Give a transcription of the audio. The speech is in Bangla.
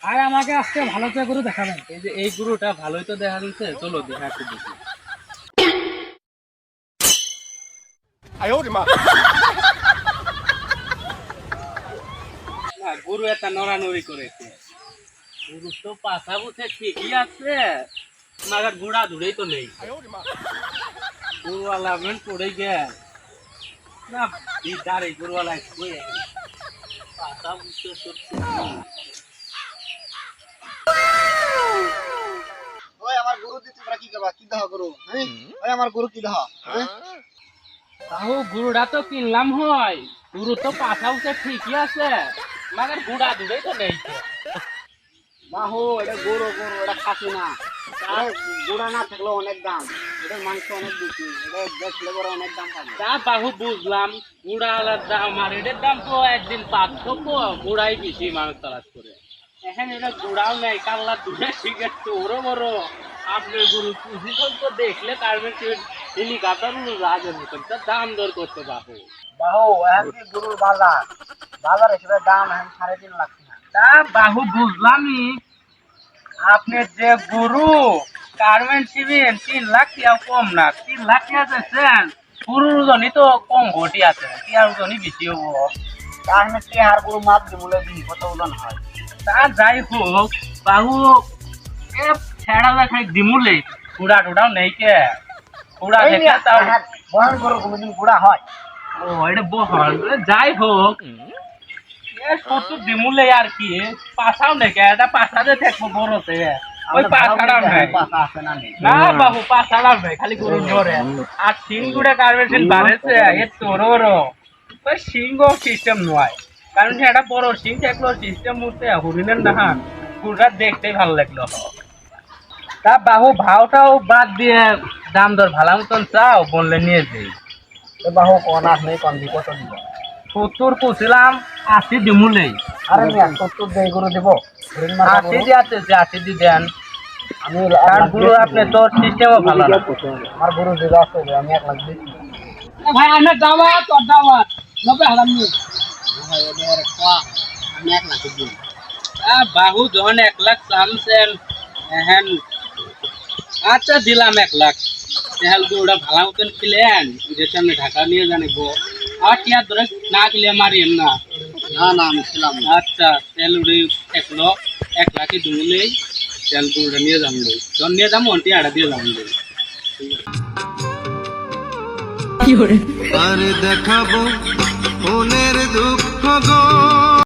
আর আমাকে আজকে ভালো করে গরু দেখাবেন। এই যে এই গরুটা ভালোই তো দেখা যাচ্ছে, চলো দেখা একটু দেখি। না, গরু একটা নড়ানড়ি করেছে, গরু তো পাছা বুঝে ঠিকই আছে, মাগার ঘোড়া ধুড়েই তো নেই। গরুওয়ালা মেন পড়ে গেল না, দাঁড়ে গরুওয়ালা পাছা বুঝতে সত্যি। ওই আমার গরু দিতে তোমরা কি করবা? কি দাও গরু? হ্যাঁ ওই আমার গরু কি দাও? হ্যাঁ তাহু গরুটা তো কিনলাম হয়, গরু তো পাছা উঠে ঠিকই আছে, মাগার ঘোড়া ধুড়েই তো নেই। বাহু এটা গরু গরু এটা খাসি না, গুড়া না থাকলেও অনেক দাম, এটার মাংস অনেক বেশি, এটা বেচলে পরে অনেক দাম পাবে। তা বাহু বুঝলাম, গুড়ালার দাম আর এটার দাম তো একদিন 500, গুড়াই বেশি মানুষ তালাশ করে। এখন এটা গুড়াও নেই, কাল্লার দুধে শিখে বড় বড় আপনার গরু পুঁজি তো দেখলে কারণে হেলিকপ্টার রাজের মতন তার দাম দর করতে বাহু। বাহু এখন কি গরুর বাজার, বাজার হিসেবে দাম এখন 3.5 লাখ না। তা বাহু বুঝলামই, আপনার যে গরু গার্মেন্ট শিবেন 3 লাখ টাকা কম না, 3 লাখ টাকা যাচ্ছেন, গরুর ওজনই তো কম ঘটি আছে, টিয়ার ওজনই বেশি হবো। তাহলে কি আর গরু মাপ দিবলে দিন কত ওজন হয়? তা যাই হোক বাহু, এ ছেড়া খাই দিমুলে কুড়া টুড়াও নেই কে, কুড়া দেখে তাও বহন গরু কোনোদিন গুড়া হয়? ও এটা বহন। যাই হোক এ সত্য দিমুলে আর কি, পাছাও নেই কে, এটা পাছাতে থাকবো বড়তে, ওই পাছাড়াও নাই। পাতা আছে না নেই? না বাবু পাছাড়াও নাই, খালি গরু ধরে আর সিং গুড়া কারবেন বাড়েছে এ তোর ওই সিংহ সিস্টেম নয়, কারণ এটা বড় সিং থাকলো সিস্টেম মধ্যে হরিণের না, গুড়া দেখতেই ভালো লাগলো। তা বাহু ভাওটাও বাদ দিয়ে দাম দর ভালো মতন চাও বললে নিয়ে যাই। বাহু কোন আস নেই, কোন দিব কত দিব? 70 পুছিলাম, 80 দিমুলেই। আরে আমি 70 দেই গরু দিব? 80 দিয়ে আছে, 80 দিয়ে দেন। আমি আর গরু আপনি তোর সিস্টেমও ভালো না। আমার গরু দিতে আছে, আমি 1 লাখ দিচ্ছি। ভাই আমার দাওয়াত তোর দাওয়াত 90,000 নিয়ে। ভাই এবারে কোয়া আমি 1 লাখ দিই। বাহু যখন 1 লাখ চামছেন এখন, আচ্ছা দিলাম 1 লাখ। তেহাল গরুটা ভালো মতন খিলেন, ঈদের সামনে ঢাকা নিয়ে জানিব, আর টিয়া ধরে না খিলে মারিয়েন না। না না আমি ছিলাম। আচ্ছা তেল উড়ে থাকলো 1 লাখে দুলেই তেল গরুটা নিয়ে যাবো, যখন নিয়ে যাবো টিয়াটা দিয়ে যাবো। আর দেখাবো মনের দুঃখ গো।